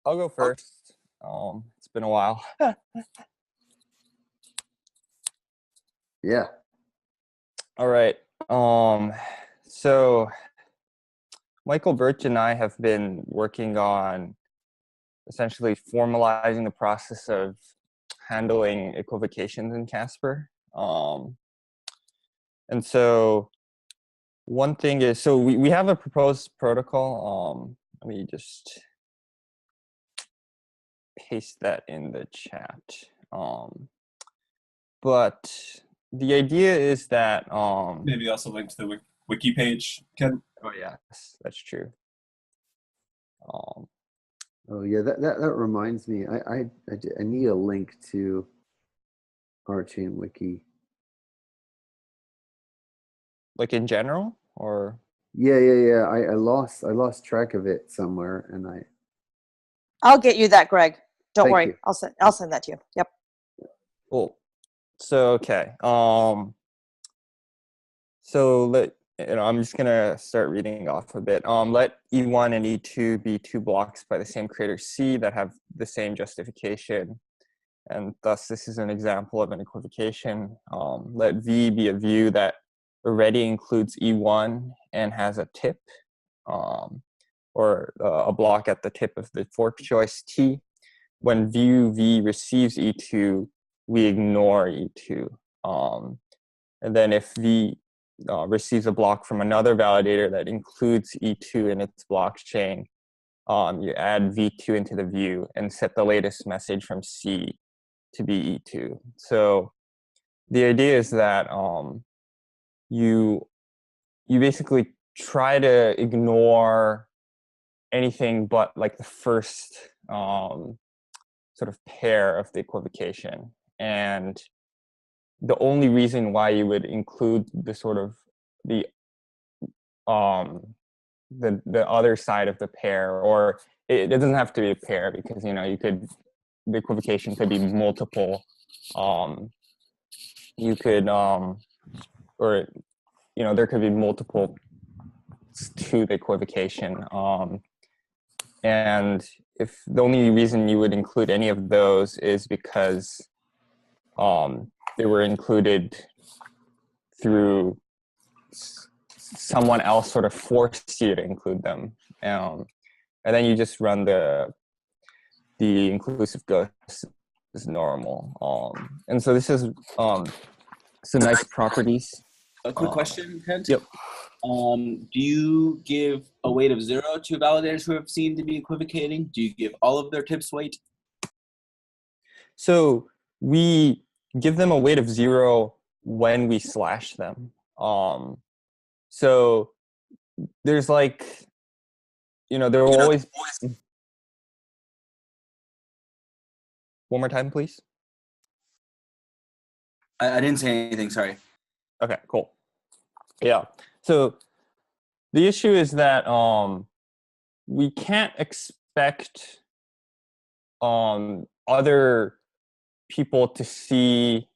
I'll go first. It's been a while. Yeah. All right. So Michael Birch and I have been working on essentially formalizing the process of handling equivocations in Casper. And so one thing is, so we have a proposed protocol. Let me just paste that in the chat. But the idea is that maybe also link to the wiki page, Ken. Oh yes, that's true. Oh yeah, that reminds me. I need a link to our chain wiki. Like in general, or yeah. I lost track of it somewhere, and I'll get you that, Greg. Don't Thank worry. you. I'll send that to you. Yep. cool. So okay. So I'm just gonna start reading off a bit. Let E1 and E2 be two blocks by the same creator C that have the same justification, and thus this is an example of an equivocation. Let V be a view that already includes E1 and has a tip, or a block at the tip of the fork choice T. When view V receives E2, we ignore E2. And then if V receives a block from another validator that includes E2 in its blockchain, you add V2 into the view and set the latest message from C to be E2. So the idea is that you basically try to ignore anything but like the first sort of pair of the equivocation, and the only reason why you would include the sort of the other side of the pair, or it doesn't have to be a pair, because the equivocation could be multiple. You could or there could be multiple to the equivocation, and if the only reason you would include any of those is because they were included through someone else sort of forced you to include them, and then you just run the inclusive ghost as normal. And so this is some nice properties. A quick question, Kent. Yep. Do you give a weight of 0 to validators who have seen to be equivocating? Do you give all of their tips weight? So we give them a weight of 0 when we slash them. So there's like, there will always. One more time, please. I didn't say anything, sorry. Okay, cool. Yeah. So the issue is that we can't expect other people to see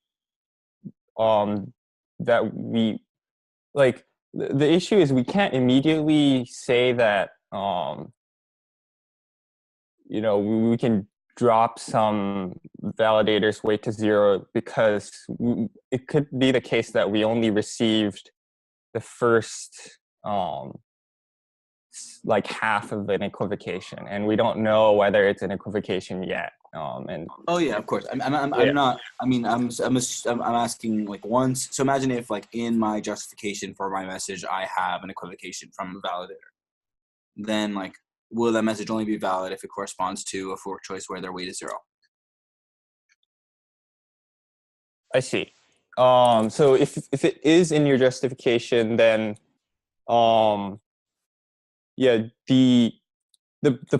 that we like. The issue is we can't immediately say that we can drop some validators weight to 0, because it could be the case that we only received the first like half of an equivocation, and we don't know whether it's an equivocation yet. And oh yeah, of course. I'm not. I mean, I'm asking like once. So imagine if like in my justification for my message, I have an equivocation from a validator. Then like, will that message only be valid if it corresponds to a fork choice where their weight is 0? I see. So if it is in your justification, then yeah, the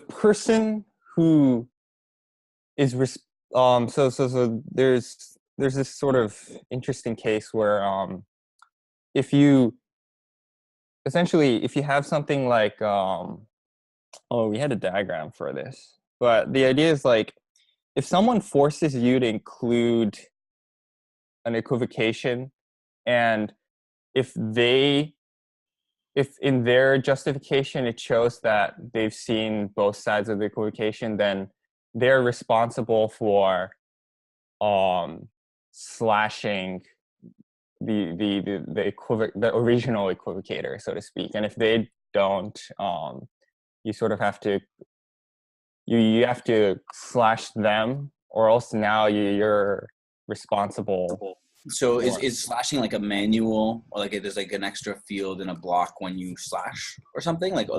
person who is so there's this sort of interesting case where if you have something like we had a diagram for this, but the idea is like, if someone forces you to include an equivocation, and if they if in their justification it shows that they've seen both sides of the equivocation, then they're responsible for slashing the original equivocator, so to speak. And if they don't, you sort of have to you have to slash them, or else now you're responsible. So is slashing like a manual, or like there's like an extra field in a block when you slash or something like?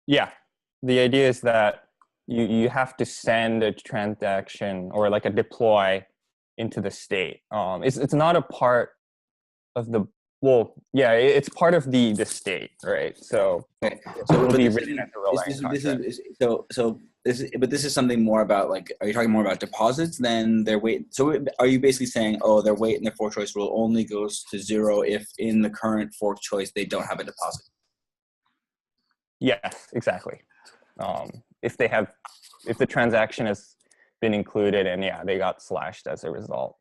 Yeah, the idea is that you have to send a transaction or like a deploy into the state. It's not a part of the it's part of the state, right? So Okay. it'll be written at the relying contract. But this is something more about, like, are you talking more about deposits than their weight? So are you basically saying, oh, their weight in their fork choice rule only goes to 0 if in the current fork choice they don't have a deposit? Yes, exactly. If the transaction has been included and they got slashed as a result.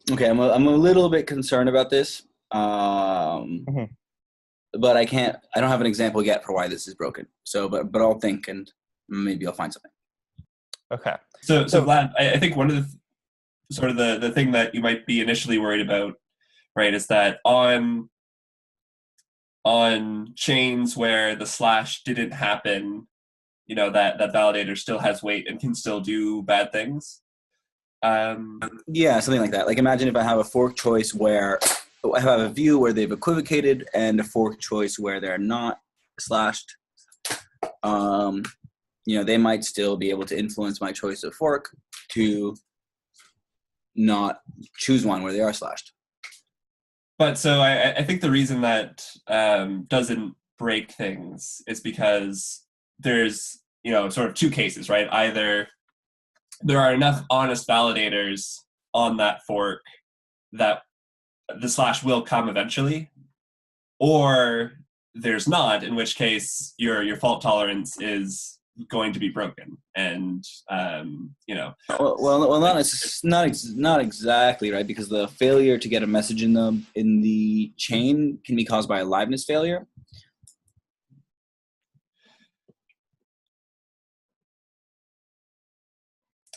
Okay, I'm a little bit concerned about this, but I don't have an example yet for why this is broken. So, but I'll think and maybe I'll find something. Okay. So Vlad, I think one of the thing that you might be initially worried about, right, is that on chains where the slash didn't happen, that validator still has weight and can still do bad things. Yeah, something like that. Like, imagine if I have a fork choice where I have a view where they've equivocated and a fork choice where they're not slashed. They might still be able to influence my choice of fork to not choose one where they are slashed. But so I think the reason that doesn't break things is because there's, sort of two cases, right? Either there are enough honest validators on that fork that the slash will come eventually, or there's not, in which case your fault tolerance is going to be broken. And not exactly, right? Because the failure to get a message in the chain can be caused by a liveness failure.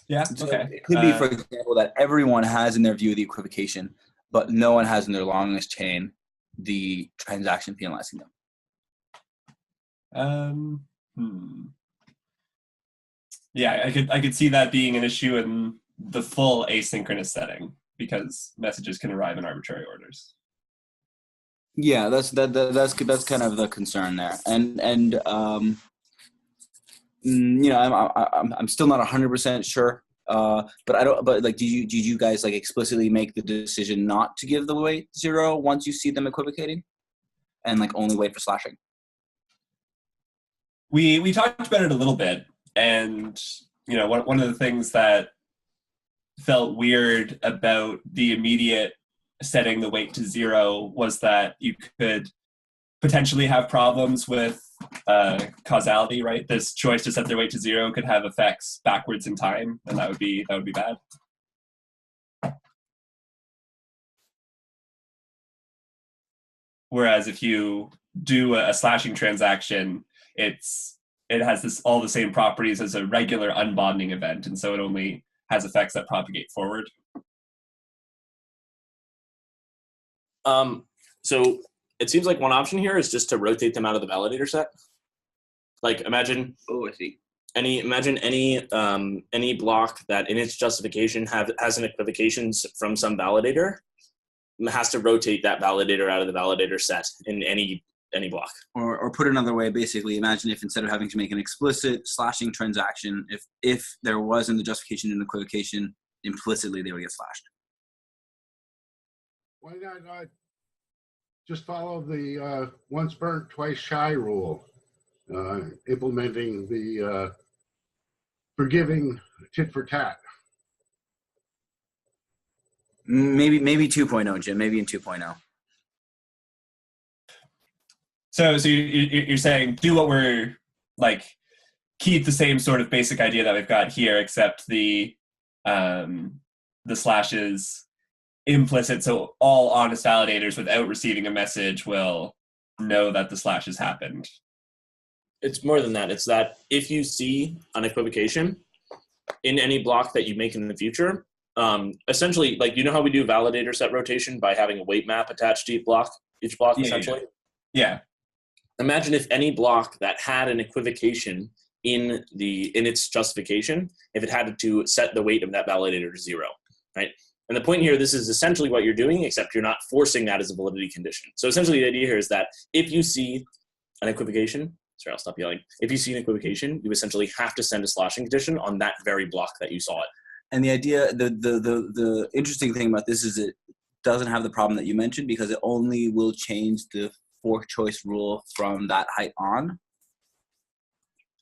Yeah. So Okay. it could be, for example, that everyone has in their view the equivocation, but no one has in their longest chain the transaction penalizing them. Yeah, I could see that being an issue in the full asynchronous setting, because messages can arrive in arbitrary orders. Yeah, that's kind of the concern there, and I'm still not 100% sure. But I don't. But like, did you guys like explicitly make the decision not to give the weight 0 once you see them equivocating, and like only wait for slashing? We talked about it a little bit, and one of the things that felt weird about the immediate setting the weight to 0 was that you could potentially have problems with causality, right? This choice to set their weight to 0 could have effects backwards in time, and that would be bad. Whereas if you do a slashing transaction, it has all the same properties as a regular unbonding event, and so it only has effects that propagate forward. So it seems like one option here is just to rotate them out of the validator set. Like, imagine any block that in its justification has an equivocation from some validator, has to rotate that validator out of the validator set in any block. Or put another way, basically, imagine if instead of having to make an explicit slashing transaction, if there was in the justification an equivocation, implicitly they would get slashed. Why not just follow the once burnt, twice shy rule, implementing the forgiving tit for tat? Maybe 2.0, Jim. Maybe in 2.0. So you're saying do what we're like, keep the same sort of basic idea that we've got here, except the slashes implicit, so all honest validators without receiving a message will know that the slash has happened. It's more than that. It's that if you see an equivocation in any block that you make in the future, essentially, like, you know how we do validator set rotation by having a weight map attached to each block, essentially? Yeah. Imagine if any block that had an equivocation in its justification, if it had to set the weight of that validator to 0, right? And the point here, this is essentially what you're doing, except you're not forcing that as a validity condition. So essentially the idea here is that if you see an equivocation, sorry, I'll stop yelling. If you see an equivocation, you essentially have to send a slashing condition on that very block that you saw it. And the idea, the interesting thing about this is it doesn't have the problem that you mentioned, because it only will change the fork choice rule from that height on.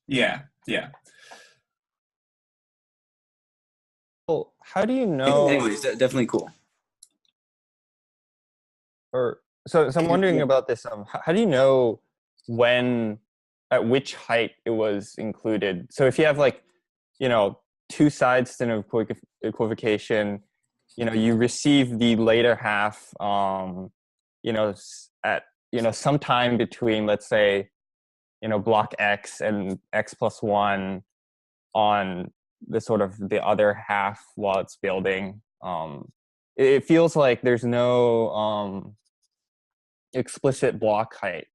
Yeah. Well, how do you know? Anyways, definitely cool. So I'm wondering about this. How do you know at which height it was included? So if you have, like, two sides to an equivocation, you receive the later half, at sometime between, let's say, block X and X plus 1 on the sort of the other half while it's building. It feels like there's no explicit block height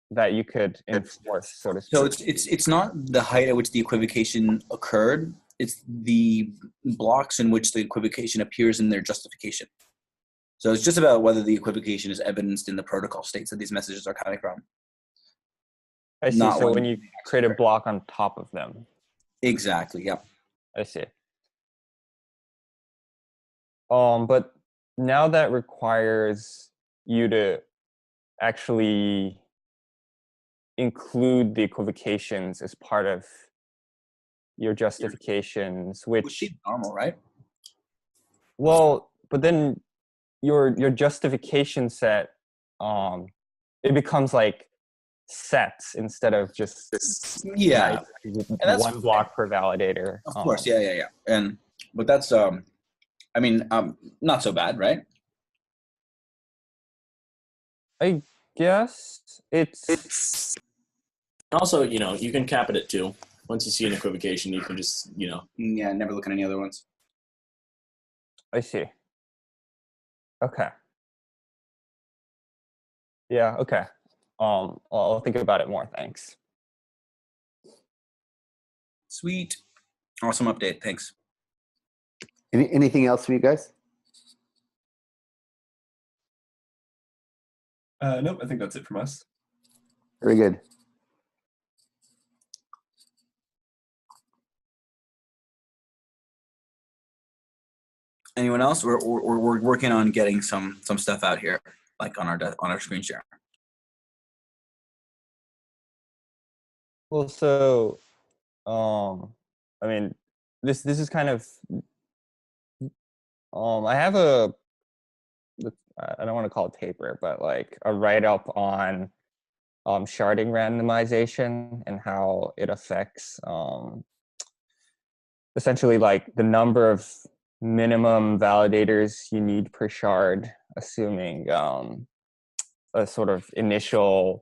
that you could enforce, so to speak. So it's not the height at which the equivocation occurred. It's the blocks in which the equivocation appears in their justification. So it's just about whether the equivocation is evidenced in the protocol states that these messages are coming from. I see. So when you create a block on top of them. Exactly. Yeah. I see. But now that requires you to actually include the equivocations as part of your justifications, which is normal, right? Well, but then your justification set, it becomes like sets instead of just one block per validator. Of course, yeah. But that's not so bad, right? I guess it's also, you can cap it at 2. Once you see an equivocation, you can just, Yeah, never look at any other ones. I see. Okay. Yeah, okay. I'll think about it more, thanks. Sweet. Awesome update, thanks. Anything else from you guys? Nope, I think that's it from us. Very good. Anyone else? We're working on getting some stuff out here, like on our screen share. Well, so, this is kind of, I have I don't want to call it paper, but like a write-up on sharding randomization and how it affects essentially like the number of minimum validators you need per shard, assuming a sort of initial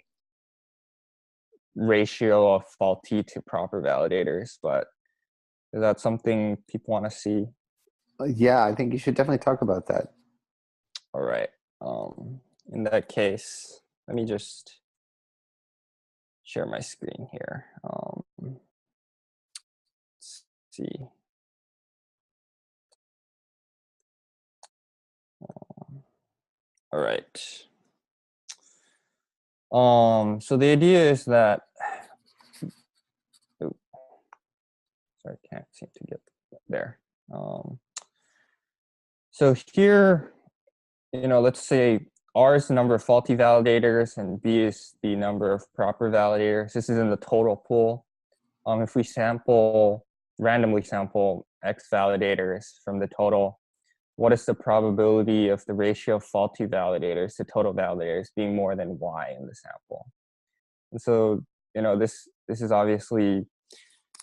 ratio of faulty to proper validators. But is that something people want to see? Yeah, I think you should definitely talk about that. All right. In that case, let me just share my screen here. Let's see. All right. So the idea is that, sorry, can't seem to get there. So here, let's say R is the number of faulty validators and B is the number of proper validators. This is in the total pool. If we randomly sample X validators from the total, what is the probability of the ratio of faulty validators to total validators being more than Y in the sample? And so, this is obviously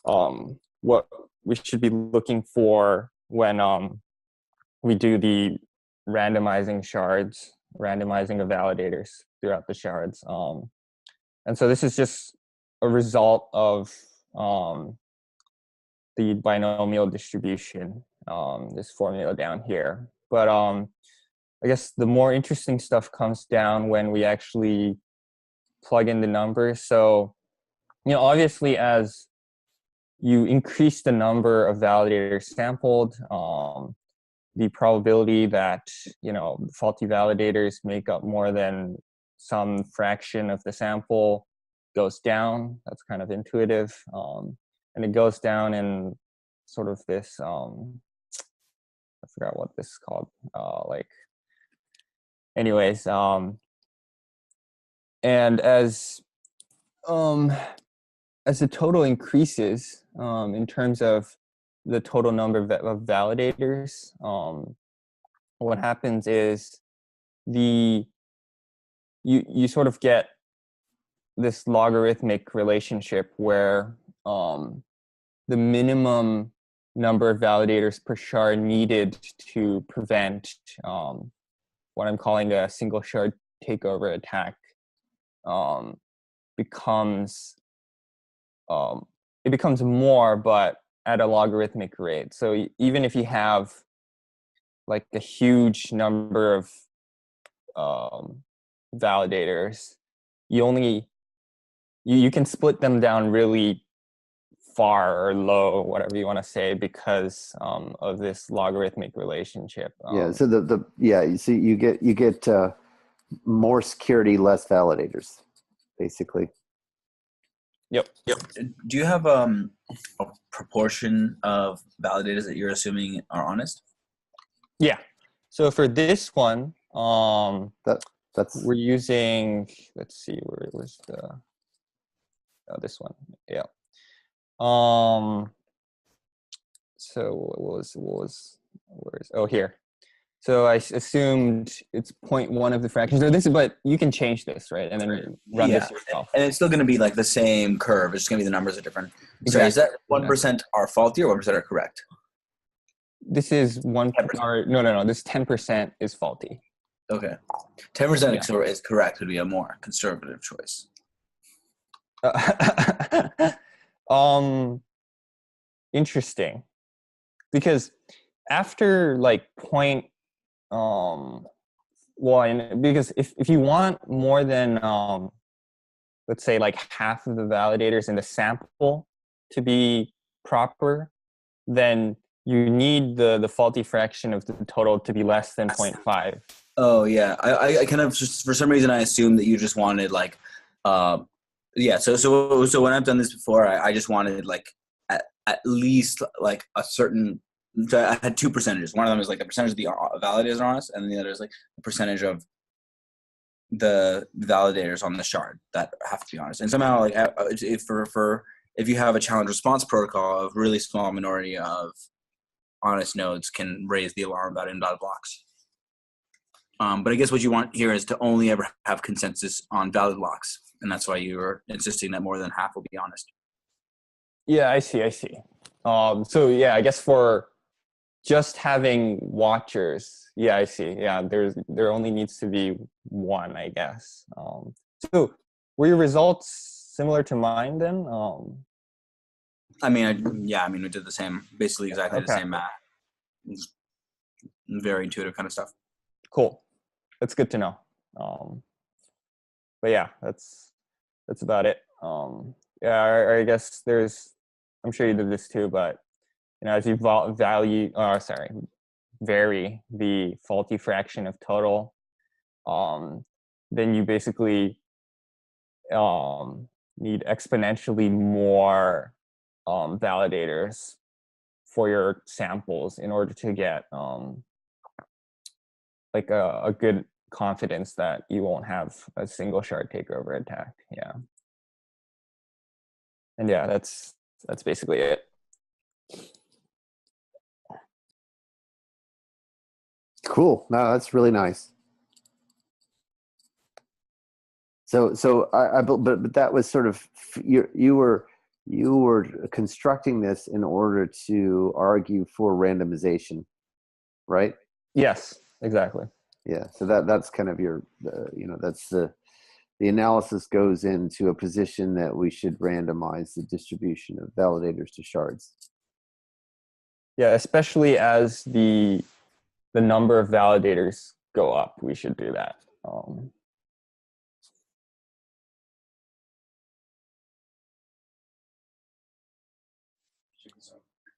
what we should be looking for when we do the randomizing shards, randomizing of validators throughout the shards. And so this is just a result of the binomial distribution, this formula down here. But I guess the more interesting stuff comes down when we actually plug in the numbers. So, obviously as you increase the number of validators sampled, the probability that, faulty validators make up more than some fraction of the sample goes down. That's kind of intuitive. And it goes down in sort of this, I forgot what this is called. Anyways, and as the total increases in terms of the total number of validators, what happens is you sort of get this logarithmic relationship where the minimum number of validators per shard needed to prevent what I'm calling a single shard takeover attack becomes more, but at a logarithmic rate. So even if you have like a huge number of validators, you can split them down really far or low, whatever you want to say, because of this logarithmic relationship. So you see you get more security, less validators, basically. Yep. Do you have a proportion of validators that you're assuming are honest? Yeah. So for this one, That's we're using, let's see, where was this one? Yeah. So here. So I assumed it's 0.1 of the fraction. So but you can change this, right? And then run this yourself. And it's still going to be like the same curve. It's just going to be the numbers are different. So is that 1% are faulty or 1% are correct? This is 1%. No. This 10% is faulty. Okay. 10% is correct would be a more conservative choice. Interesting. Because after like because if you want more than let's say like half of the validators in the sample to be proper, then you need the faulty fraction of the total to be less than 0.5. Oh yeah, I kind of just for some reason I assumed that you just wanted like So when I've done this before, I just wanted like at least like a certain. So I had two percentages. One of them is like the percentage of the validators are honest, and the other is like the percentage of the validators on the shard that have to be honest. And somehow, like if you have a challenge response protocol, a really small minority of honest nodes can raise the alarm about invalid blocks. But I guess what you want here is to only ever have consensus on valid blocks, and that's why you are insisting that more than half will be honest. Yeah, I see. So yeah, I guess for just having watchers, yeah, I see. Yeah, there only needs to be one, I guess. So were your results similar to mine then? We did the same, basically exactly the same math. Very intuitive kind of stuff. Cool. That's good to know. But yeah, that's about it. I guess I'm sure you did this too, but as you vary the faulty fraction of total, then you basically need exponentially more validators for your samples in order to get like a good confidence that you won't have a single shard takeover attack. Yeah. And yeah, that's basically it. cool. No, that's really nice. So but that was sort of you were constructing this in order to argue for randomization, right? Yes. Exactly. Yeah. So that's kind of your, that's the analysis goes into a position that we should randomize the distribution of validators to shards. Yeah, especially as the number of validators go up, we should do that.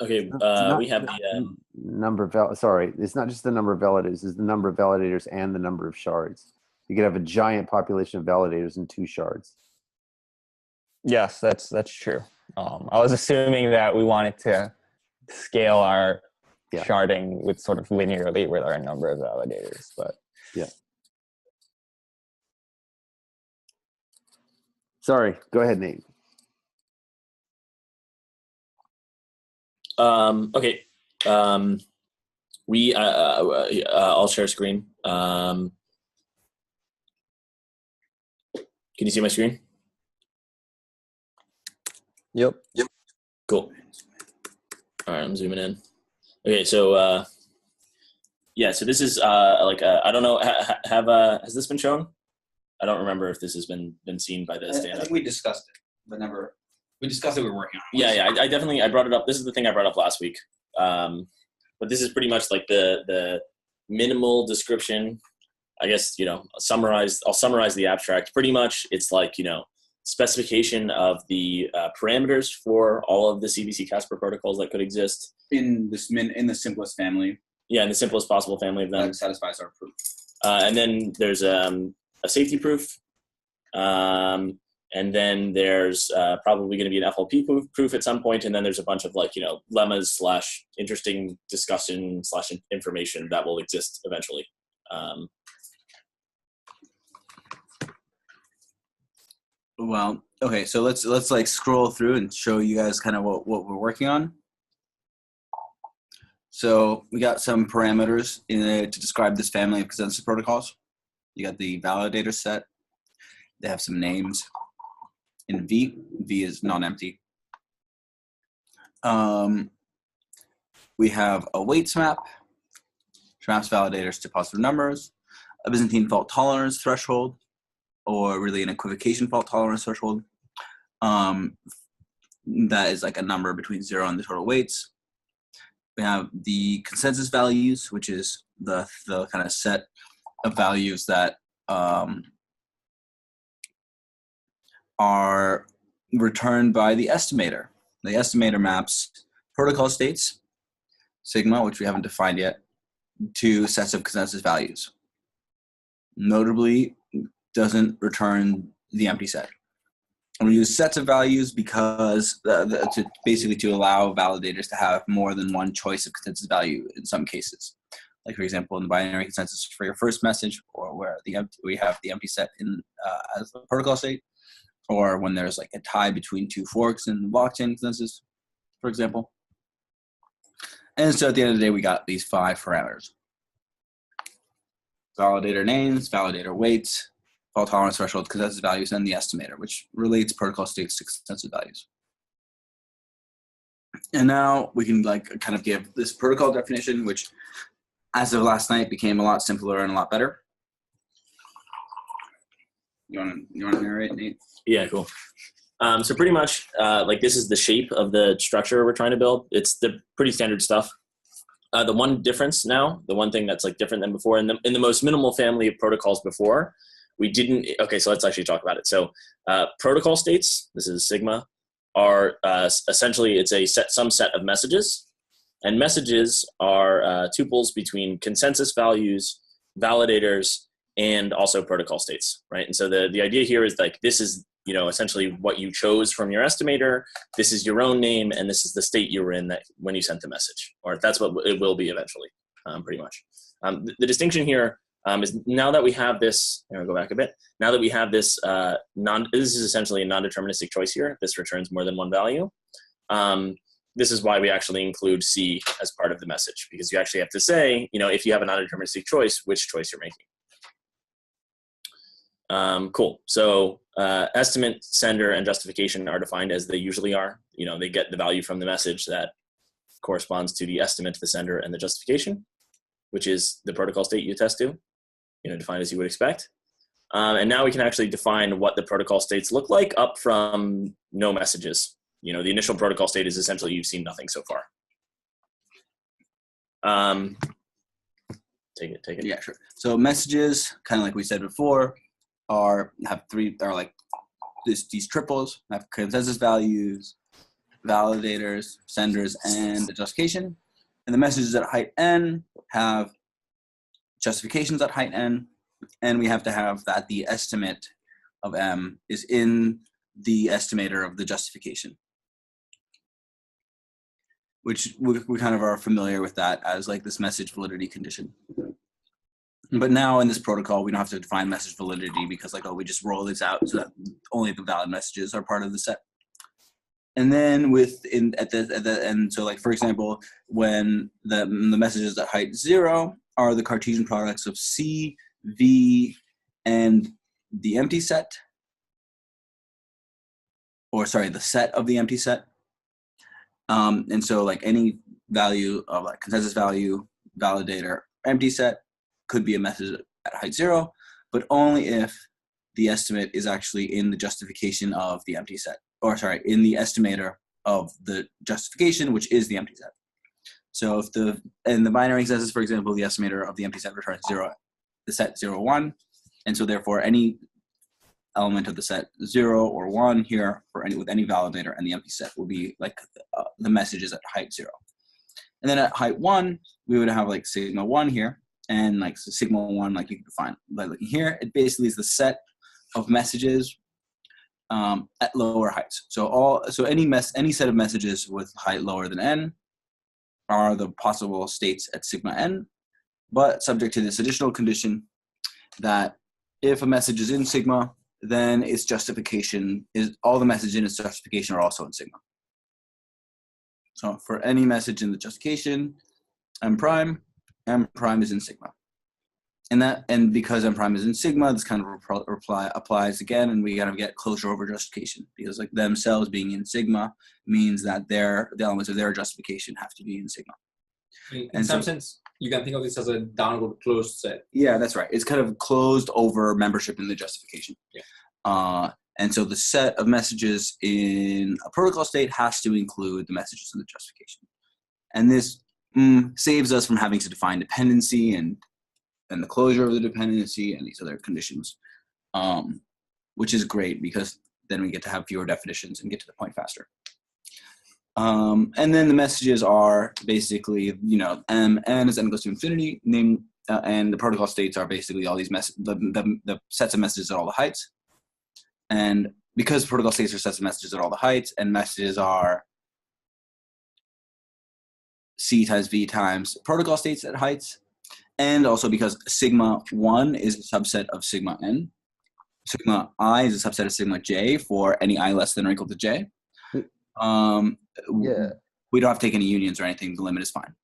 Okay, we have the number of sorry, it's not just the number of validators, it's the number of validators and the number of shards. You could have a giant population of validators and 2 shards. Yes, that's true. I was assuming that we wanted to scale our sharding with sort of linearly with our number of validators, but yeah. Sorry, go ahead, Nate. Okay. I'll share screen. Can you see my screen? Yep. Cool. All right, I'm zooming in. Okay, so so this is I don't know. Has this been shown? I don't remember if this has been seen by the stand-up. I think we discussed it, but never. We discussed it. We were working on it. Yeah. I brought it up. This is the thing I brought up last week. But this is pretty much like the minimal description. I guess I'll summarize the abstract. Pretty much, it's like specification of the parameters for all of the CVC Casper protocols that could exist in the simplest family. Yeah, in the simplest possible family of them. That satisfies our proof. And then there's a safety proof. And then there's probably going to be an FLP proof at some point. And then there's a bunch of lemmas / interesting discussion / information that will exist eventually. Well, okay, so let's scroll through and show you guys kind of what we're working on. So we got some parameters in there to describe this family of consensus protocols. You got the validator set. They have some names. In V is non-empty. We have a weights map, which maps validators to positive numbers, a Byzantine fault tolerance threshold, or really an equivocation fault tolerance threshold. That is like a number between 0 and the total weights. We have the consensus values, which is the kind of set of values that are returned by the estimator. The estimator maps protocol states, sigma, which we haven't defined yet, to sets of consensus values. Notably, doesn't return the empty set. And we use sets of values because to allow validators to have more than one choice of consensus value in some cases. Like, for example, in the binary consensus for your first message, or where we have the empty set in as the protocol state, or when there's like a tie between 2 forks in the blockchain consensus, for example. And so at the end of the day, we got these 5 parameters. Validator names, validator weights, fault tolerance threshold, consensus values, and the estimator, which relates protocol states to consensus values. And now we can kind of give this protocol definition, which as of last night became a lot simpler and a lot better. You want to narrate, Nate? Yeah, cool. So pretty much, this is the shape of the structure we're trying to build. It's the pretty standard stuff. The one difference now, the one thing that's different than before, in the most minimal family of protocols before, we didn't. Okay, so let's actually talk about it. So protocol states, this is sigma, are essentially it's some set of messages, and messages are tuples between consensus values, validators, and also protocol states, right? And so the idea here is this is essentially what you chose from your estimator. This is your own name, and this is the state you were in when you sent the message, or that's what it will be eventually, pretty much. The distinction here is now that we have this. I'll go back a bit. Now that we have this this is essentially a non-deterministic choice here. This returns more than one value. This is why we actually include C as part of the message, because you actually have to say, if you have a non-deterministic choice, which choice you're making. Cool. So estimate, sender, and justification are defined as they usually are. They get the value from the message that corresponds to the estimate, the sender, and the justification. which is the protocol state you attest to, defined as you would expect. And now we can actually define what the protocol states look like up from no messages. The initial protocol state is essentially you've seen nothing so far. Take it. Yeah, sure. So messages, kind of like we said before, are like these triples, have consensus values, validators, senders, and the justification. And the messages at height n have justifications at height n, and we have to have that the estimate of m is in the estimator of the justification, which we kind of are familiar with that as like this message validity condition. But now in this protocol, we don't have to define message validity because we just roll this out so that only the valid messages are part of the set. And then so like, for example, when the messages at height 0 are the Cartesian products of C, V, and the empty set, or sorry, the set of the empty set. And so like any value of like consensus value, validator, empty set could be a message at height 0, but only if the estimate is actually in the justification of the empty set, or sorry, in the estimator of the justification, which is the empty set. So if the binary consensus, for example, the estimator of the empty set returns 0, the set 0, 1, and so therefore any element of the set 0 or 1 here with any validator and the empty set will be like the messages at height 0. And then at height 1, we would have like sigma 1 here, and like so sigma 1, like you can define by looking here, it basically is the set of messages at lower heights. So any set of messages with height lower than n are the possible states at sigma n, but subject to this additional condition that if a message is in sigma, then its justification is all the messages in its justification are also in sigma. So for any message in the justification, m prime is in sigma. And because m prime is in sigma, this kind of applies again, and we gotta get closure over justification, because like themselves being in sigma means that the elements of their justification have to be in sigma. In some sense, you can think of this as a downward closed set. Yeah, that's right. It's kind of closed over membership in the justification. Yeah. And so the set of messages in a protocol state has to include the messages in the justification. And this saves us from having to define dependency and the closure of the dependency and these other conditions, which is great because then we get to have fewer definitions and get to the point faster. And then the messages are basically, n as n goes to infinity, and the protocol states are basically all these the sets of messages at all the heights. And because protocol states are sets of messages at all the heights, and messages are C times V times protocol states at heights, and also because sigma 1 is a subset of sigma n, sigma I is a subset of sigma j for any I less than or equal to j. Yeah. We don't have to take any unions or anything. The limit is fine.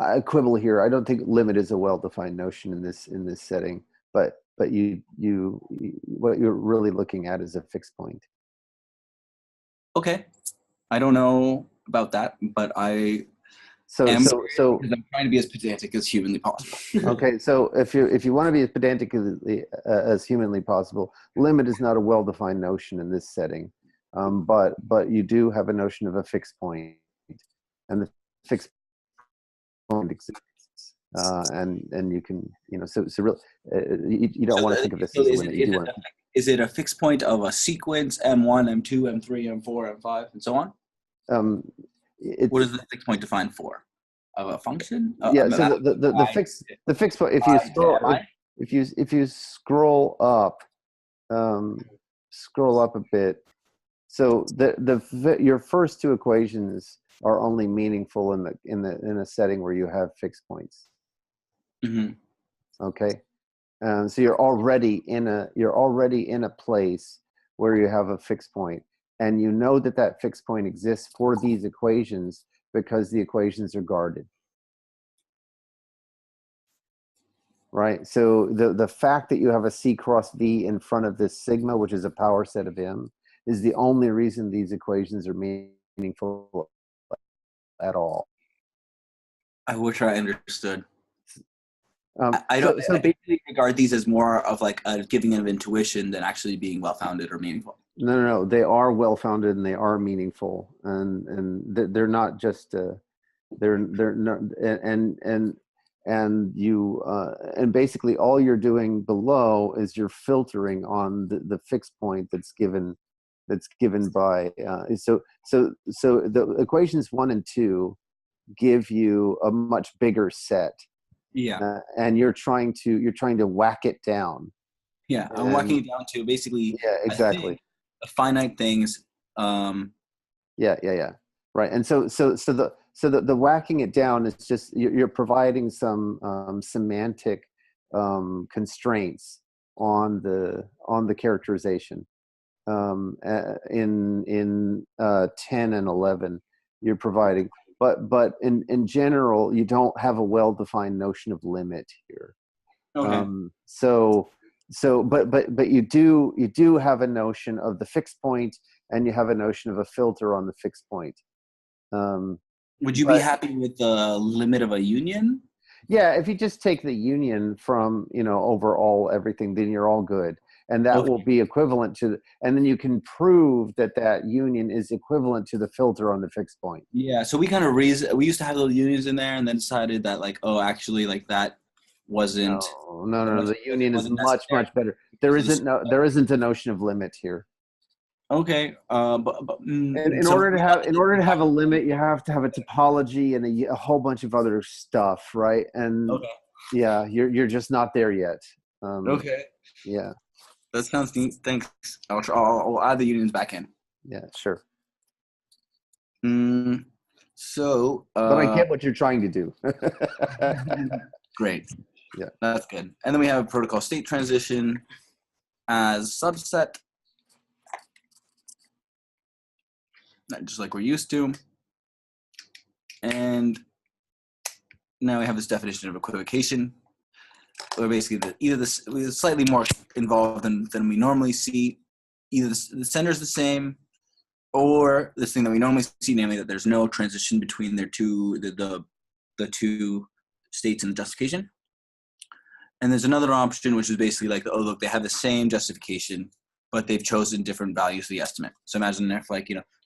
I quibble here. I don't think limit is a well-defined notion in this setting, but you what you're really looking at is a fixed point. Okay, I don't know about that, but I So I'm trying to be as pedantic as humanly possible. okay, so if you want to be as pedantic as humanly possible, limit is not a well-defined notion in this setting, but you do have a notion of a fixed point, and the fixed point exists, and you can so really you don't want to think of this as a limit. Is it a fixed point of a sequence M1, M2, M3, M4, M5, and so on? What is the fixed point defined for? Of a function? Yeah. So the fixed point. If you scroll up a bit. So your first two equations are only meaningful in a setting where you have fixed points. Mm-hmm. Okay. So you're already in a place where you have a fixed point, and you know that fixed point exists for these equations because the equations are guarded, right? So the fact that you have a C cross V in front of this sigma, which is a power set of M, is the only reason these equations are meaningful at all. I wish I understood. I So don't. so I basically regard these as more of like a giving of intuition than actually being well-founded or meaningful. No. They are well-founded and they are meaningful, and they're not just they're not, and you and basically all you're doing below is you're filtering on the fixed point that's given by so the equations 1 and 2 give you a much bigger set. Yeah. And you're trying to whack it down. Yeah, I'm walking it down to basically exactly finite things. Yeah. Right. And so the whacking it down is just you're providing some semantic constraints on the characterization. In 10 and 11, you're providing. But in general, you don't have a well-defined notion of limit here. Okay. But you do have a notion of the fixed point, and you have a notion of a filter on the fixed point. Would you be happy with the limit of a union? Yeah, if you just take the union from overall everything, then you're all good. And that will be equivalent to, and then you can prove that union is equivalent to the filter on the fixed point. Yeah, so we kind of we used to have those unions in there, and then decided that actually that wasn't. No. The union is much better. There isn't a notion of limit here. Okay, in order to have a limit, you have to have a topology and a whole bunch of other stuff, right? And yeah, you're just not there yet. Okay. Yeah. That sounds neat. Thanks. I'll add the unions back in. Yeah, sure. So. But I get what you're trying to do. Great. Yeah. That's good. And then we have a protocol state transition as subset. Just like we're used to. And now we have this definition of equivocation. Or basically we're slightly more involved than we normally see. Either the sender is the same, or this thing that we normally see, namely that there's no transition between the two states in the justification. And there's another option, which is basically like, oh look, they have the same justification, but they've chosen different values for the estimate. So imagine if for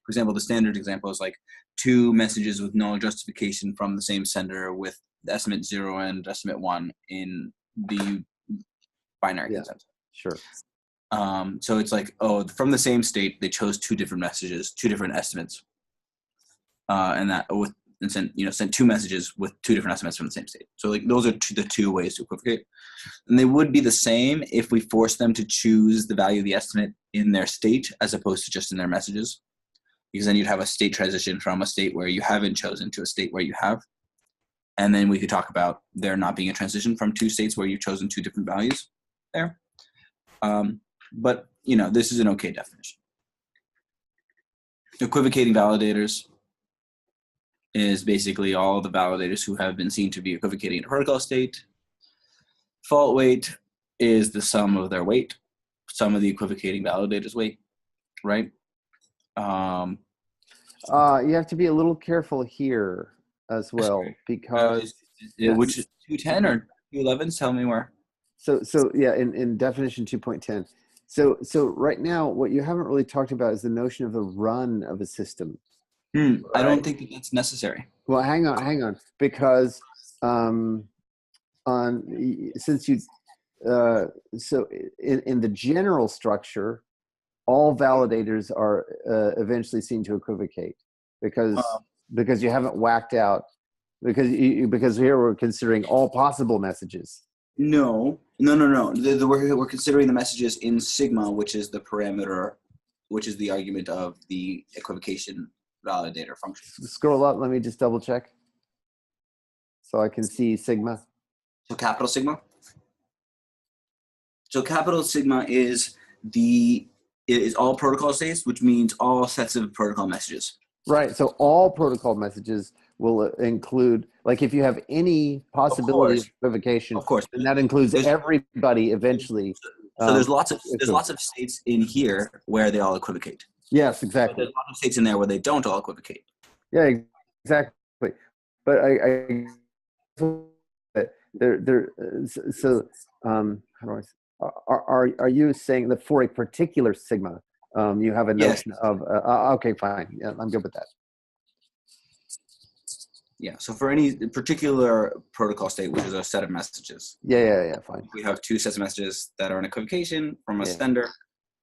example, the standard example is like 2 messages with no justification from the same sender with the estimate 0 and estimate 1 in the binary consensus. Sure. So it's like, from the same state, they chose 2 different messages, 2 different estimates, sent 2 messages with 2 different estimates from the same state. So those are the 2 ways to equivocate, and they would be the same if we force them to choose the value of the estimate in their state as opposed to just in their messages, because then you'd have a state transition from a state where you haven't chosen to a state where you have. And then we could talk about there not being a transition from 2 states where you've chosen 2 different values there. But, this is an okay definition. Equivocating validators is basically all the validators who have been seen to be equivocating in a protocol state. Fault weight is the sum of their weight, sum of the equivocating validators' weight, right? You have to be a little careful here as well, because which is 210 or 211? Tell me where. So yeah, in definition 2.10. So right now, what you haven't really talked about is the notion of the run of a system. Right? I don't think that's necessary. Well, hang on, because since you so in the general structure, all validators are eventually seen to equivocate because you haven't whacked out, because here we're considering all possible messages. No. We're considering the messages in sigma, which is the parameter, which is the argument of the equivocation validator function. Scroll up. Let me just double check so I can see sigma. So capital sigma. So capital sigma is all protocol states, which means all sets of protocol messages. Right. So all protocol messages will include, like, if you have any possibility of equivocation, of course, then that includes everybody eventually. So there's lots of states in here where they all equivocate. Yes, exactly. But there's lots of states in there where they don't all equivocate. Yeah, exactly. but I there so how do I are you saying that for a particular sigma you have a Yes. notion of okay, fine, yeah, I'm good with that. Yeah, so for any particular protocol state, which is a set of messages, Yeah, fine. we have two sets of messages that are an equivocation from a Yeah. sender,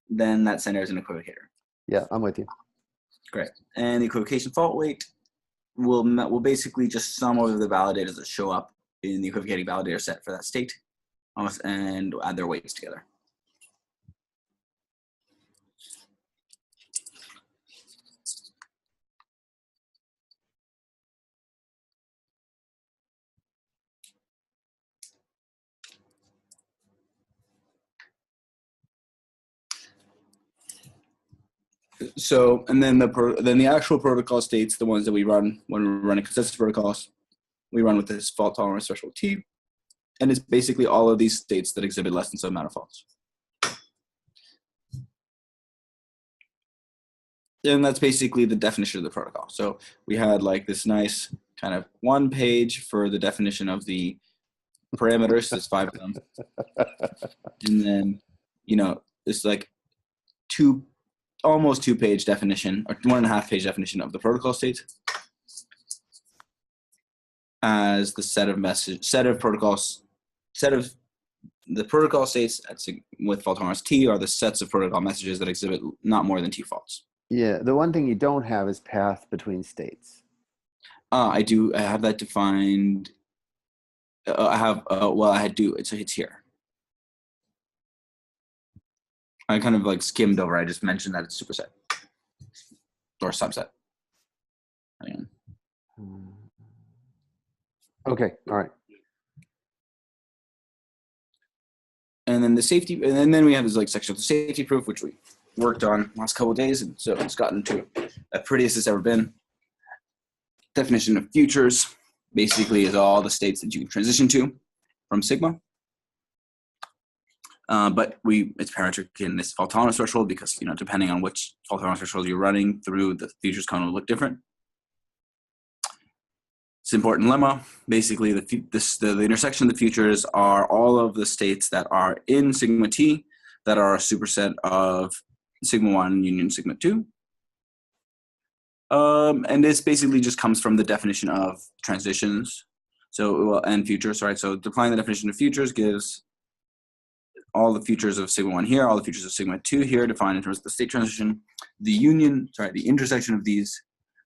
then that sender is an equivocator. Yeah, I'm with you. Great. And the equivocation fault weight will basically just sum over the validators that show up in the equivocating validator set for that state and add their weights together. So, and then the actual protocol states, the ones that we run when we're running consensus protocols, we run with this fault tolerance threshold T, and it's basically all of these states that exhibit less than some amount of faults. And that's basically the definition of the protocol. So we had like this nice kind of one page for the definition of the parameters. There's 5 of them. And then, it's like almost 2-page definition, or 1.5-page definition of the protocol state as the set of the protocol states with fault tolerance T are the sets of protocol messages that exhibit not more than T faults. Yeah, the one thing you don't have is path between states. I do. I have that defined. I have. It's here. I kind of like skimmed over. I just mentioned that it's superset or subset. Hang on. Okay. All right. And then the safety, and then we have this like section of the safety proof, which we worked on last couple of days, and so it's gotten to the prettiest it's ever been. Definition of futures basically is all the states that you can transition to from sigma. But it's parametric in this fault tolerance threshold because depending on which fault tolerance threshold you're running through, the futures cone will look different. It's an important lemma. Basically, the intersection of the futures are all of the states that are in sigma T that are a superset of sigma 1 union sigma 2. And this basically just comes from the definition of transitions. And futures, right? So applying the definition of futures gives all the futures of sigma 1 here, all the futures of sigma 2 here, defined in terms of the state transition. The intersection of these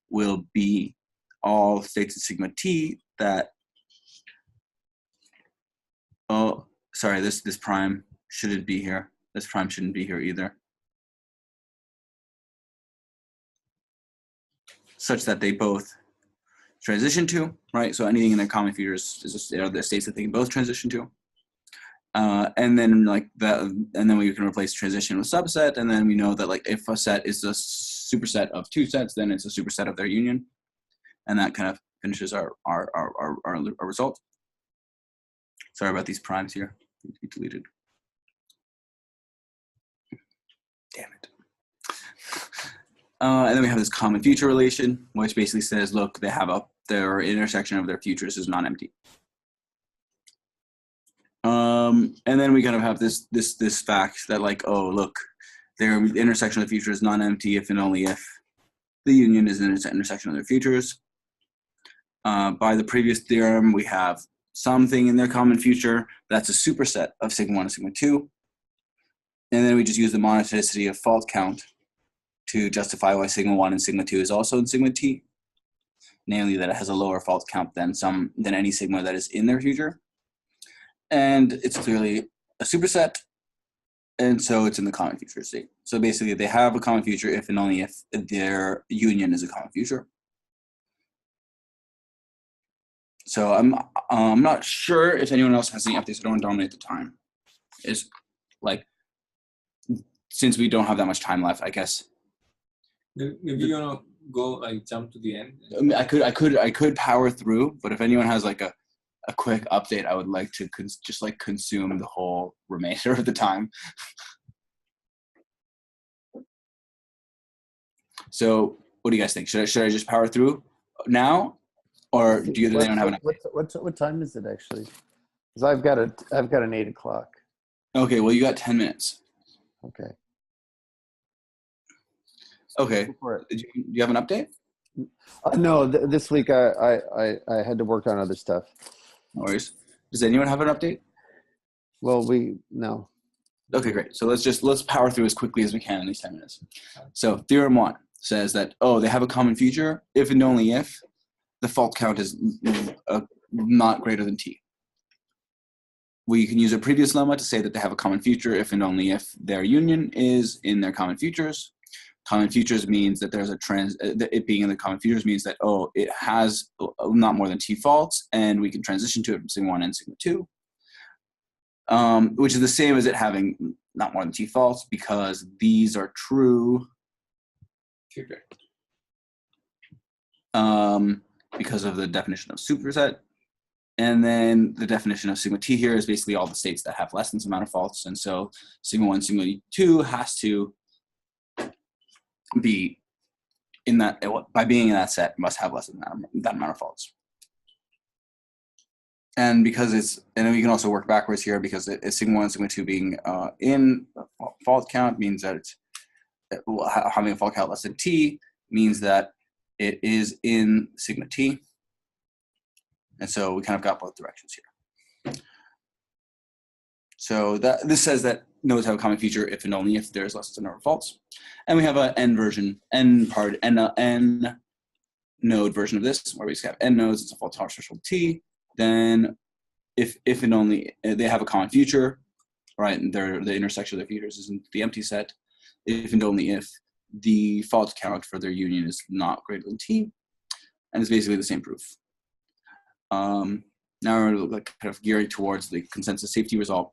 will be all states of sigma T that, this prime shouldn't be here. This prime shouldn't be here either. Such that they both transition to, right? So anything in their common futures are the states that they can both transition to. And then like that, and then we can replace transition with subset, and then we know that like if a set is a superset of 2 sets, then it's a superset of their union, and that kind of finishes our result. Sorry about these primes here. Need to be deleted. Damn it. And then we have this common future relation, which basically says, look, they have their intersection of their futures is non-empty. And then we kind of have this fact that like, oh, look, their intersection of the future is non-empty if and only if the union is an intersection of their futures. By the previous theorem, we have something in their common future that's a superset of sigma 1 and sigma 2. And then we just use the monotonicity of fault count to justify why sigma 1 and sigma 2 is also in sigma T, namely that it has a lower fault count than any sigma that is in their future. And it's clearly a superset, and so it's in the common future state. So basically they have a common future if and only if their union is a common future. So I'm not sure if anyone else has any updates. I don't want to dominate the time. Is like, since we don't have that much time left, I guess. Maybe you wanna go like jump to the end. I mean, I could power through, but if anyone has like a quick update, I would like to just like consume the whole remainder of the time. So what do you guys think? Should I just power through now, Or do you? They don't have an update. What time is it actually? Because I've got an 8 o'clock. Okay, well you got 10 minutes. Okay. Okay. Go for it. Do you have an update? No, this week I had to work on other stuff. No worries. Does anyone have an update? Well, no. Okay, great. So let's power through as quickly as we can in these 10 minutes. So theorem 1 says that, they have a common feature if and only if the fault count is not greater than T. We can use a previous lemma to say that they have a common feature if and only if their union is in their common features. Common features means that there's it being in the common features means that, it has not more than T faults, and we can transition to it from sigma 1 and sigma 2. Which is the same as it having not more than T faults, because these are true because of the definition of superset. And then the definition of sigma T here is basically all the states that have less than some amount of faults. And so sigma 1, sigma 2 has to be in that, by being in that set, must have less than that amount of faults. And because and we can also work backwards here, because it's sigma 1, sigma 2 being in fault count means that it's having a fault count less than T means that it is in sigma T. And so we kind of got both directions here. So this says that nodes have a common feature if and only if there's less than number of faults. And we have an n node version of this, where we just have n nodes, it's a fault tolerance threshold T. Then if and only they have a common feature, right, and the intersection of their features is in the empty set, if and only if the fault count for their union is not greater than T, and it's basically the same proof. Now we're kind of gearing towards the consensus safety result.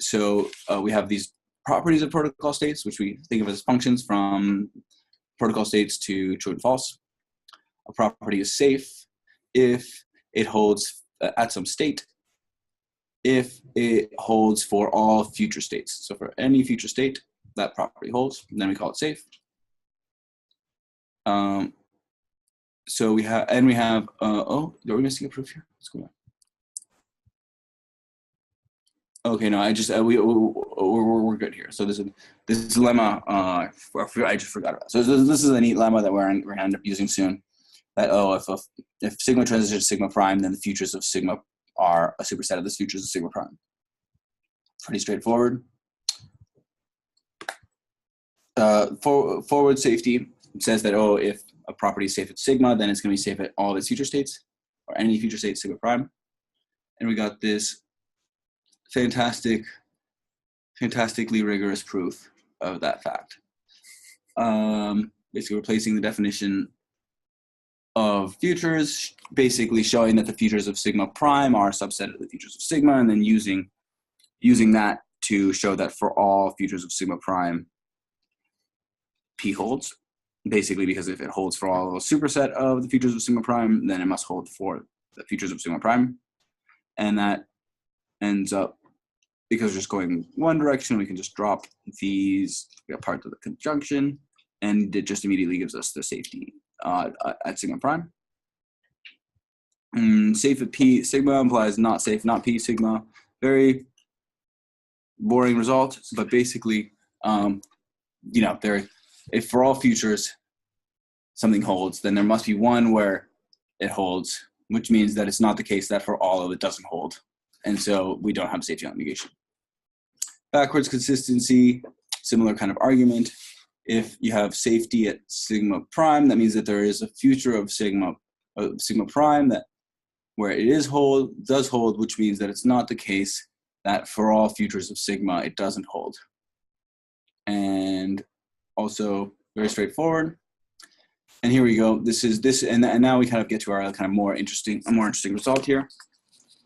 So we have these properties of protocol states, which we think of as functions from protocol states to true and false. A property is safe if it holds at some state, if it holds for all future states. So for any future state, that property holds, and then we call it safe. So we have, are we missing a proof here? What's going on? Okay, no, we're good here. So this lemma, I just forgot about. So this is a neat lemma that we're going to end up using soon. That if sigma transitions to sigma prime, then the futures of sigma are a superset of the futures of sigma prime. Pretty straightforward. Forward safety says that if a property is safe at sigma, then it's going to be safe at all of its future states, or any future state sigma prime. And we got this fantastically rigorous proof of that fact. Basically replacing the definition of futures, basically showing that the futures of sigma prime are a subset of the futures of sigma, and then using that to show that for all futures of sigma prime, P holds. Basically, because if it holds for all of a superset of the futures of sigma prime, then it must hold for the futures of sigma prime. And that ends up, because we're just going one direction, we can just drop these parts of the conjunction, and it just immediately gives us the safety at sigma prime. Safe at P sigma implies not safe, not P sigma. Very boring result, but basically, if for all futures something holds, then there must be one where it holds, which means that it's not the case that for all of it doesn't hold. And so we don't have safety on negation. Backwards consistency, similar kind of argument. If you have safety at sigma prime, that means that there is a future of sigma prime that where it does hold, which means that it's not the case that for all futures of sigma it doesn't hold. And also very straightforward. And here we go. And now we kind of get to our kind of more interesting result here.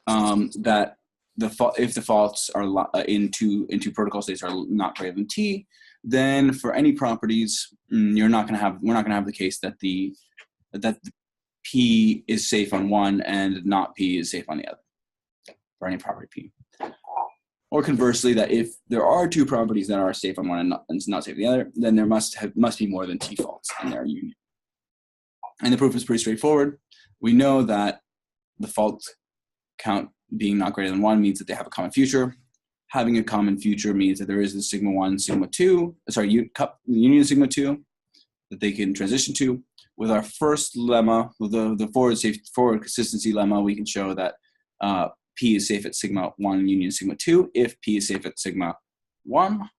That if the faults are into protocol states are not greater than T, then for any properties, we're not going to have the case that the P is safe on one and not P is safe on the other for any property P. Or conversely, that if there are two properties that are safe on one and not safe on the other, then there must be more than T faults in their union. And the proof is pretty straightforward. we know that the fault count being not greater than 1 means that they have a common future. Having a common future means that there is the sigma 1, sigma 2, union sigma 2 that they can transition to. With our first lemma, with the forward consistency lemma, we can show that P is safe at sigma 1 union sigma 2 if P is safe at sigma 1.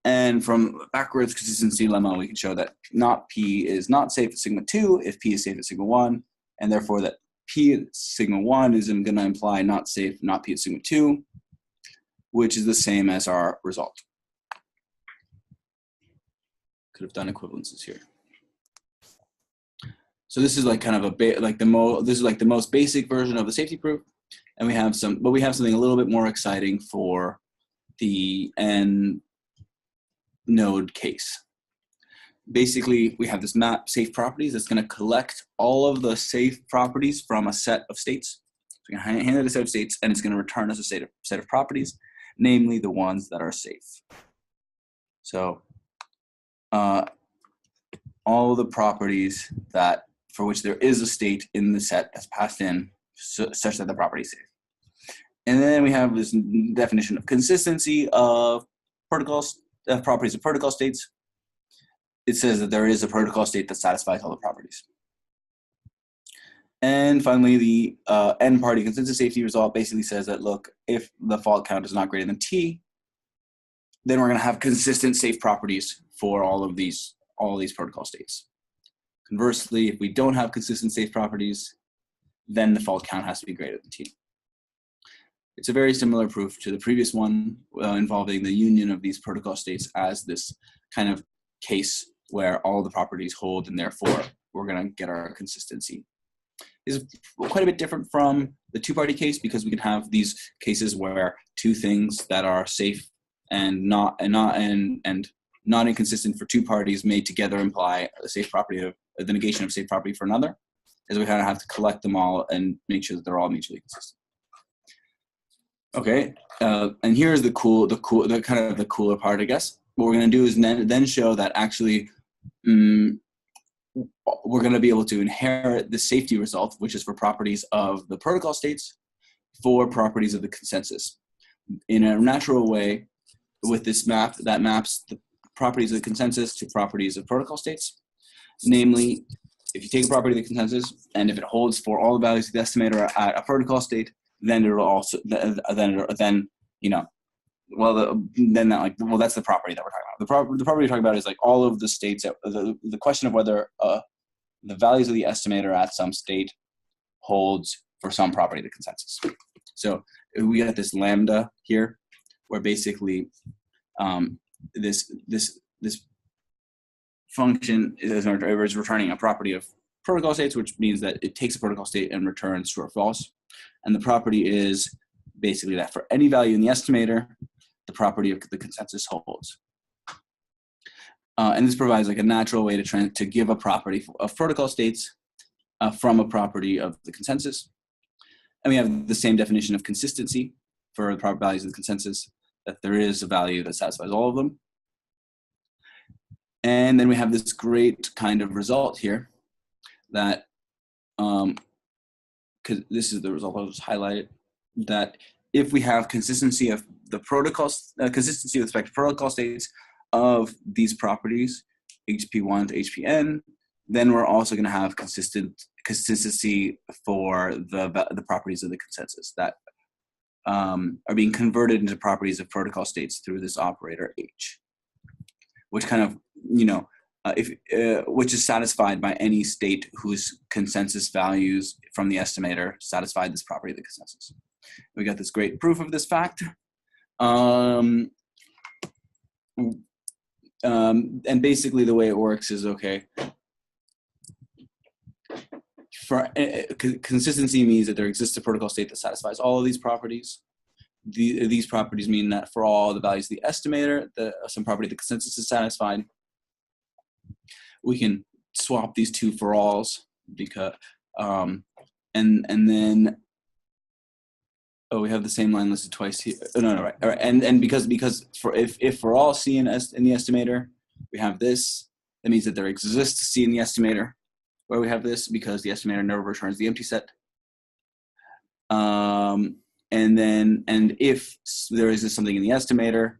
And from backwards consistency lemma, we can show that not P is not safe at sigma 2 if P is safe at sigma 1, and therefore that P at sigma 1 is going to imply not safe, not P at sigma 2, which is the same as our result. Could have done equivalences here. So this is like kind of the most basic version of the safety proof, and we have something a little bit more exciting for the n node case. Basically, we have this map safe properties that's going to collect all of the safe properties from a set of states. So we're going to hand it a set of states, and it's going to return us a set of properties, namely the ones that are safe. So all the properties that for which there is a state in the set that's passed in such that the property is safe. And then we have this definition of consistency of protocols, properties of protocol states. It says that there is a protocol state that satisfies all the properties. And finally, the n-party consensus safety result basically says that, look, if the fault count is not greater than t, then we're going to have consistent safe properties for all these protocol states. Conversely, if we don't have consistent safe properties, then the fault count has to be greater than t. It's a very similar proof to the previous one involving the union of these protocol states as this kind of case where all the properties hold, and therefore we're going to get our consistency. Is quite a bit different from the two-party case, because we can have these cases where two things that are safe and not inconsistent for two parties may together imply a safe property of the negation of safe property for another, as we kind of have to collect them all and make sure that they're all mutually consistent. Okay, and here's the cooler part, I guess. What we're going to do is then show that actually we're going to be able to inherit the safety result, which is for properties of the protocol states, for properties of the consensus. In a natural way, with this map that maps the properties of the consensus to properties of protocol states. Namely, if you take a property of the consensus, and if it holds for all the values of the estimator at a protocol state, then it'll also, that's the property that we're talking about. The property we're talking about is like all of the states, the question of whether the values of the estimator at some state holds for some property of the consensus. So we got this lambda here, where basically this function is returning a property of protocol states, which means that it takes a protocol state and returns true or false. And the property is basically that for any value in the estimator, the property of the consensus holds. And this provides like a natural way to give a property of protocol states from a property of the consensus. And we have the same definition of consistency for the proper values of the consensus, that there is a value that satisfies all of them. And then we have this great kind of result here that, because this is the result, I'll just highlight it, that if we have consistency of the protocols, consistency with respect to protocol states of these properties, HP1 to HPN, then we're also going to have consistency for the properties of the consensus that are being converted into properties of protocol states through this operator H, which kind of, which is satisfied by any state whose consensus values from the estimator satisfy this property of the consensus. We got this great proof of this fact. And basically the way it works is, okay, for consistency means that there exists a protocol state that satisfies all of these properties. These properties mean that for all the values of the estimator, some property of the consensus is satisfied. We can swap these two for alls because, and then, oh, we have the same line listed twice here. Oh, no, right. All right. And because for if for all C in the estimator, we have this, that means that there exists C in the estimator. where we have this because the estimator never returns the empty set. And if there exists something in the estimator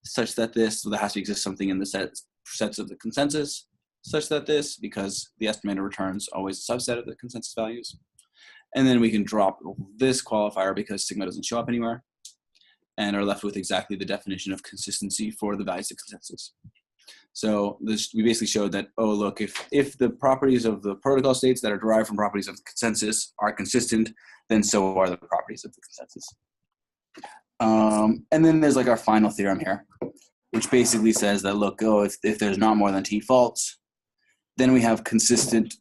such that this, so there has to exist something in the sets of the consensus such that this, because the estimator returns always a subset of the consensus values. And then we can drop this qualifier because sigma doesn't show up anywhere and are left with exactly the definition of consistency for the values of consensus. So we basically showed that, oh, look, if the properties of the protocol states that are derived from properties of the consensus are consistent, then so are the properties of the consensus. And then there's like our final theorem here, which basically says that, look, oh, if there's not more than T faults, then we have consistent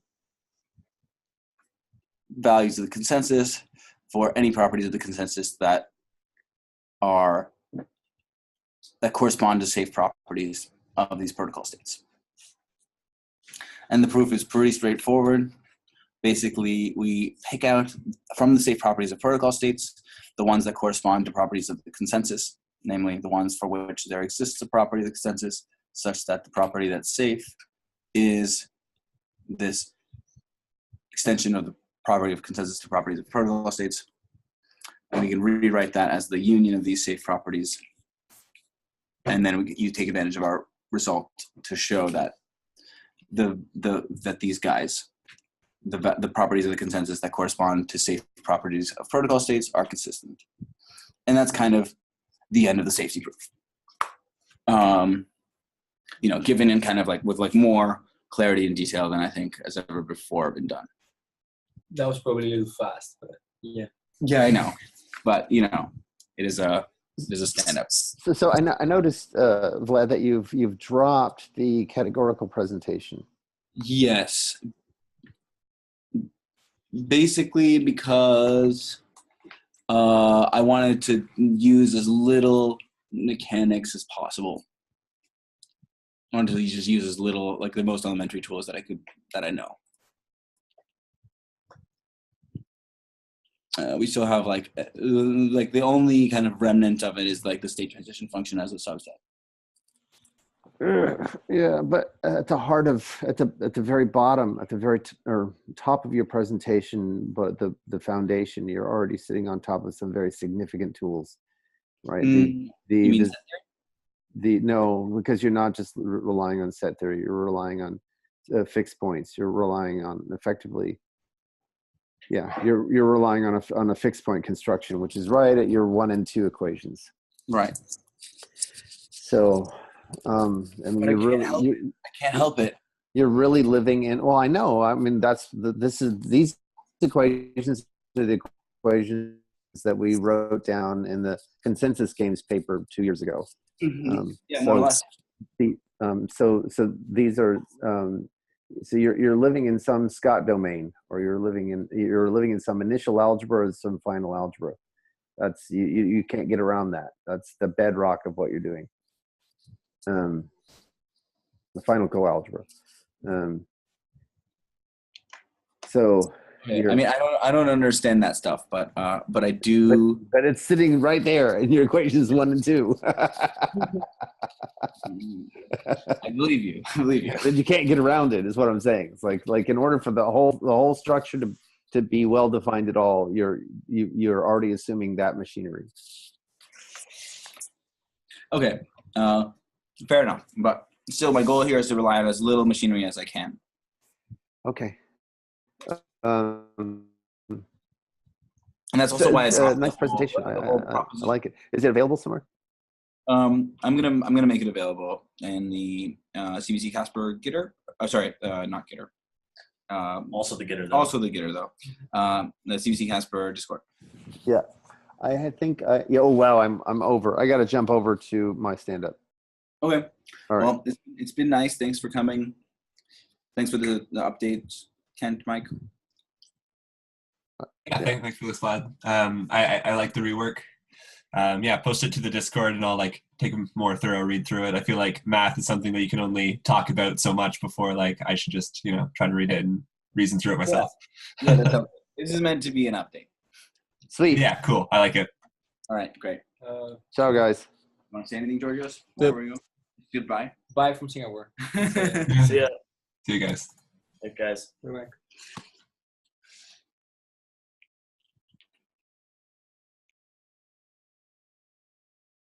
values of the consensus for any properties of the consensus that correspond to safe properties of these protocol states. And the proof is pretty straightforward. Basically, we pick out from the safe properties of protocol states the ones that correspond to properties of the consensus, namely the ones for which there exists a property of the consensus such that the property that's safe is this extension of the property of consensus to properties of protocol states. And we can rewrite that as the union of these safe properties. And then you take advantage of our result to show that that these guys, the properties of the consensus that correspond to safe properties of protocol states are consistent. And that's kind of the end of the safety proof. Given in kind of like with like more clarity and detail than I think has ever before been done. That was probably a little fast, but yeah. Yeah, I know, but it is a stand-up. So I noticed, Vlad, that you've dropped the categorical presentation. Yes, basically because I wanted to use as little mechanics as possible. I wanted to just use as little, like the most elementary tools that I know. We still have like the only kind of remnant of it is like the state transition function as a subset. Yeah, but at the very bottom, at the very top of your presentation, but the foundation, you're already sitting on top of some very significant tools, right? No, because you're not just relying on set theory. You're relying on fixed points. You're relying on effectively. Yeah, you're relying on a fixed point construction, which is right at your 1 and 2 equations. Right. So, I mean, I can't help it. You're really living in. Well, I know. I mean, these equations are the equations that we wrote down in the consensus games paper 2 years ago. Yeah, more or less. So these are. So you're living in some Scott domain, or you're living in some initial algebra or some final algebra. That's you can't get around that. That's the bedrock of what you're doing. The final coalgebra. So okay. I mean, I don't understand that stuff, but I do. But it's sitting right there in your equations 1 and 2. I believe you. But you can't get around it, is what I'm saying. It's like in order for the whole structure to be well defined at all, you're already assuming that machinery. Okay, fair enough. But still, my goal here is to rely on as little machinery as I can. Okay. And that's also why it's a nice presentation. I like it. Is it available somewhere? I'm gonna make it available in the CBC Casper Gitter. Oh, sorry, not Gitter. Also the Gitter though. Also the Gitter though. The CBC Casper Discord. Yeah, I think. Yeah. Oh wow, I'm over. I got to jump over to my stand-up. Okay. All right. Well, it's been nice. Thanks for coming. Thanks for the updates, Kent, Mike. Yeah, thanks for this, Vlad. I like the rework. Post it to the Discord and I'll like take a more thorough read through it. I feel like math is something that you can only talk about so much before like I should just try to read it and reason through it myself. Yeah, that's okay. This is meant to be an update. Sweet. Yeah, cool. I like it. All right, great. Ciao, guys. Want to say anything, Georgios? Yep. Goodbye. Bye from Singapore. See ya. See you guys. Hey guys. Bye-bye.